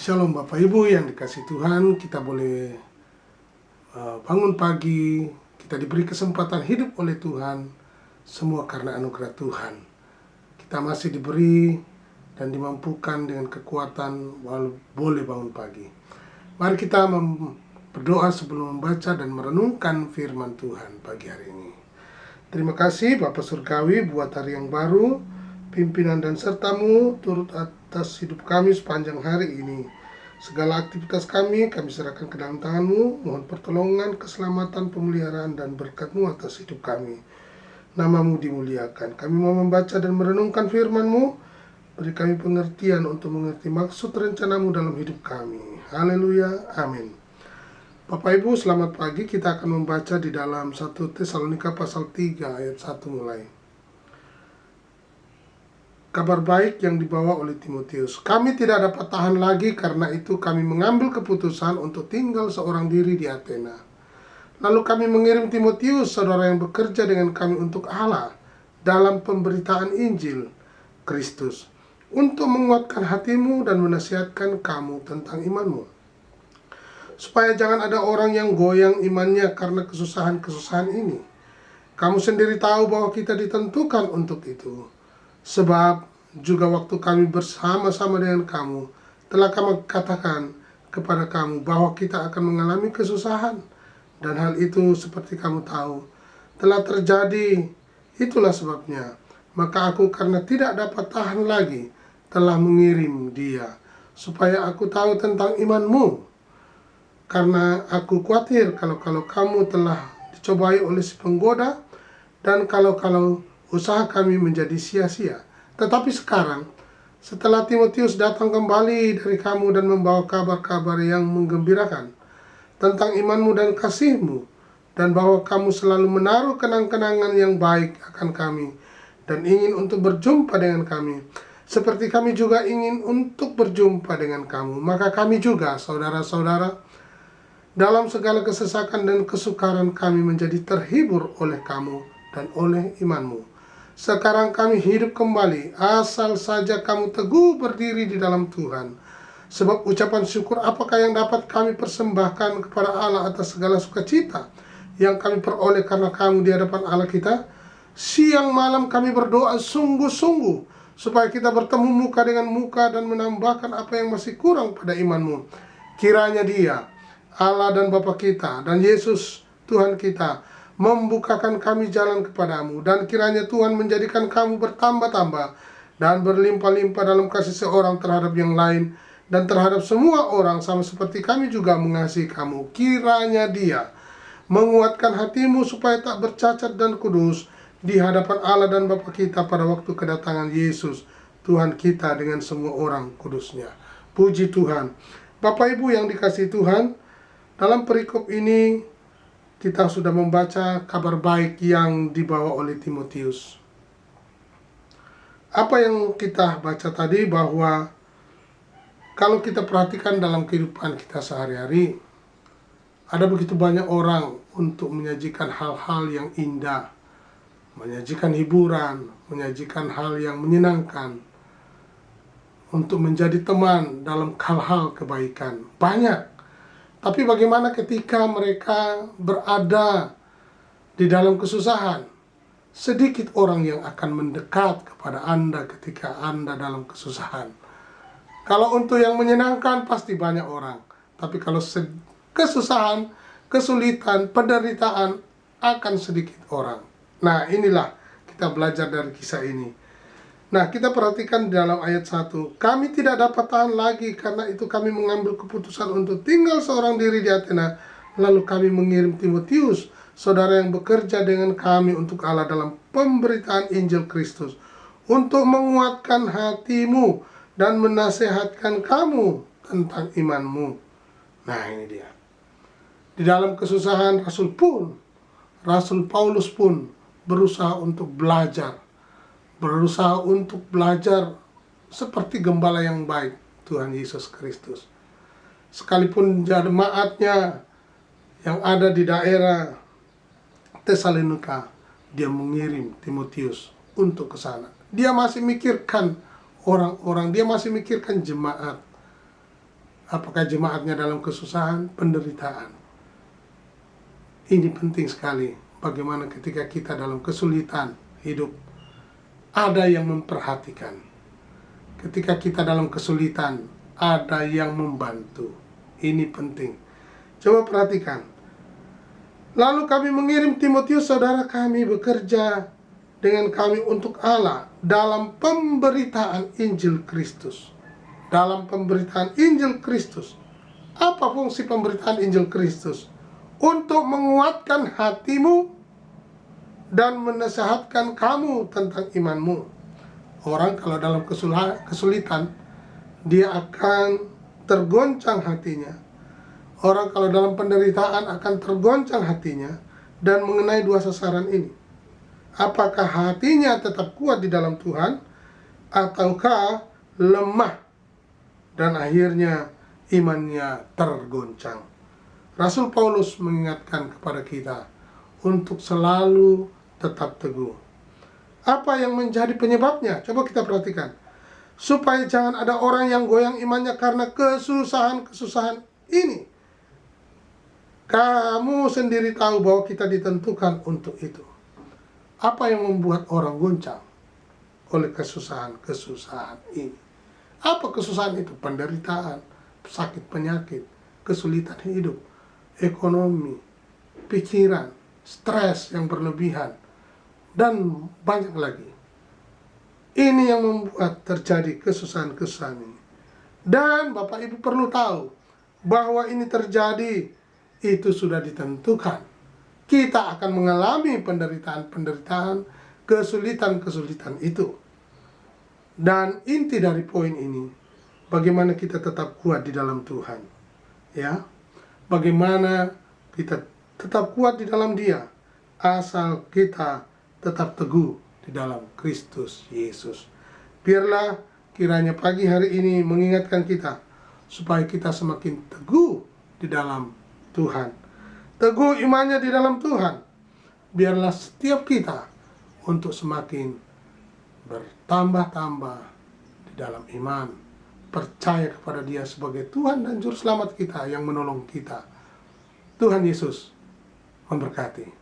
Shalom Bapak Ibu yang dikasih Tuhan, kita boleh bangun pagi, kita diberi kesempatan hidup oleh Tuhan, semua karena anugerah Tuhan. Kita masih diberi dan dimampukan dengan kekuatan boleh bangun pagi. Mari kita berdoa sebelum membaca dan merenungkan firman Tuhan pagi hari ini. Terima kasih Bapak Surgawi buat hari yang baru, pimpinan dan sertamu turut atas hidup kami sepanjang hari ini. Segala aktivitas kami serahkan ke dalam tangan-Mu. Mohon pertolongan, keselamatan, pemeliharaan, dan berkat-Mu atas hidup kami. Nama-Mu dimuliakan. Kami mau membaca dan merenungkan firman-Mu. Beri kami pengertian untuk mengerti maksud rencana-Mu dalam hidup kami. Haleluya, amin. Bapak Ibu, selamat pagi. Kita akan membaca di dalam 1 Tesalonika pasal 3 ayat 1 mulai. Kabar baik yang dibawa oleh Timotius. Kami tidak dapat tahan lagi, karena itu kami mengambil keputusan untuk tinggal seorang diri di Athena. Lalu kami mengirim Timotius, saudara yang bekerja dengan kami untuk Allah dalam pemberitaan Injil Kristus, untuk menguatkan hatimu dan menasihatkan kamu tentang imanmu, supaya jangan ada orang yang goyang imannya karena kesusahan-kesusahan ini. Kamu sendiri tahu bahwa kita ditentukan untuk itu. Sebab juga waktu kami bersama-sama dengan kamu, telah kami katakan kepada kamu bahwa kita akan mengalami kesusahan. Dan hal itu seperti kamu tahu telah terjadi. Itulah sebabnya maka aku, karena tidak dapat tahan lagi, telah mengirim dia, supaya aku tahu tentang imanmu. Karena aku khawatir kalau kamu telah dicobai oleh si penggoda, dan kalau usaha kami menjadi sia-sia. Tetapi sekarang, setelah Timotius datang kembali dari kamu dan membawa kabar-kabar yang menggembirakan tentang imanmu dan kasihmu, dan bahwa kamu selalu menaruh kenang-kenangan yang baik akan kami, dan ingin untuk berjumpa dengan kami, seperti kami juga ingin untuk berjumpa dengan kamu, maka kami juga, saudara-saudara, dalam segala kesesakan dan kesukaran kami menjadi terhibur oleh kamu dan oleh imanmu. Sekarang kami hidup kembali, asal saja kamu teguh berdiri di dalam Tuhan. Sebab ucapan syukur apakah yang dapat kami persembahkan kepada Allah atas segala sukacita yang kami peroleh karena kamu di hadapan Allah kita? Siang malam kami berdoa sungguh-sungguh supaya kita bertemu muka dengan muka dan menambahkan apa yang masih kurang pada imanmu. Kiranya Dia, Allah dan Bapa kita, dan Yesus Tuhan kita, membukakan kami jalan kepadamu, dan kiranya Tuhan menjadikan kamu bertambah-tambah dan berlimpah-limpah dalam kasih seorang terhadap yang lain dan terhadap semua orang, sama seperti kami juga mengasihi kamu. Kiranya Dia menguatkan hatimu supaya tak bercacat dan kudus di hadapan Allah dan Bapa kita pada waktu kedatangan Yesus Tuhan kita dengan semua orang kudusnya. Puji Tuhan. Bapak Ibu yang dikasihi Tuhan, dalam perikop ini kita sudah membaca kabar baik yang dibawa oleh Timotius. Apa yang kita baca tadi, bahwa kalau kita perhatikan dalam kehidupan kita sehari-hari, ada begitu banyak orang untuk menyajikan hal-hal yang indah, menyajikan hiburan, menyajikan hal yang menyenangkan, untuk menjadi teman dalam hal-hal kebaikan. Banyak. Tapi bagaimana ketika mereka berada di dalam kesusahan? Sedikit orang yang akan mendekat kepada Anda ketika Anda dalam kesusahan. Kalau untuk yang menyenangkan pasti banyak orang. Tapi kalau kesusahan, kesulitan, penderitaan, akan sedikit orang. Nah, inilah kita belajar dari kisah ini. Nah, kita perhatikan dalam ayat 1. Kami tidak dapat tahan lagi, karena itu kami mengambil keputusan untuk tinggal seorang diri di Athena. Lalu kami mengirim Timotius, saudara yang bekerja dengan kami untuk Allah dalam pemberitaan Injil Kristus, untuk menguatkan hatimu dan menasehatkan kamu tentang imanmu. Nah, ini dia. Di dalam kesusahan, Rasul Paulus pun berusaha untuk belajar seperti gembala yang baik, Tuhan Yesus Kristus. Sekalipun jemaatnya yang ada di daerah Tesalonika, dia mengirim Timotius untuk ke sana. Dia masih mikirkan orang-orang, dia masih mikirkan jemaat. Apakah jemaatnya dalam kesusahan, penderitaan? Ini penting sekali. Bagaimana ketika kita dalam kesulitan hidup, ada yang memperhatikan. Ketika kita dalam kesulitan, ada yang membantu. Ini penting. Coba perhatikan. Lalu kami mengirim Timotius, saudara kami, bekerja dengan kami untuk Allah dalam pemberitaan Injil Kristus. Dalam pemberitaan Injil Kristus. Apa fungsi pemberitaan Injil Kristus? Untuk menguatkan hatimu dan menasehatkan kamu tentang imanmu. Orang kalau dalam kesulitan, dia akan tergoncang hatinya. Orang kalau dalam penderitaan akan tergoncang hatinya. Dan mengenai dua sasaran ini, apakah hatinya tetap kuat di dalam Tuhan, ataukah lemah dan akhirnya imannya tergoncang. Rasul Paulus mengingatkan kepada kita untuk selalu tetap teguh. Apa yang menjadi penyebabnya? Coba kita perhatikan. Supaya jangan ada orang yang goyang imannya karena kesusahan-kesusahan ini. Kamu sendiri tahu bahwa kita ditentukan untuk itu. Apa yang membuat orang goncang oleh kesusahan-kesusahan ini? Apa kesusahan itu? Penderitaan, sakit penyakit, kesulitan hidup, ekonomi, pikiran, stres yang berlebihan, dan banyak lagi. Ini yang membuat terjadi kesusahan-kesusahan ini. Dan Bapak Ibu perlu tahu bahwa ini terjadi, itu sudah ditentukan. Kita akan mengalami penderitaan-penderitaan, kesulitan-kesulitan itu. Dan inti dari poin ini, bagaimana kita tetap kuat di dalam Tuhan. Ya, bagaimana kita tetap kuat di dalam Dia, asal kita tetap teguh di dalam Kristus Yesus. Biarlah kiranya pagi hari ini mengingatkan kita, supaya kita semakin teguh di dalam Tuhan. Teguh imannya di dalam Tuhan. Biarlah setiap kita untuk semakin bertambah-tambah di dalam iman, percaya kepada Dia sebagai Tuhan dan Juru Selamat kita yang menolong kita. Tuhan Yesus memberkati.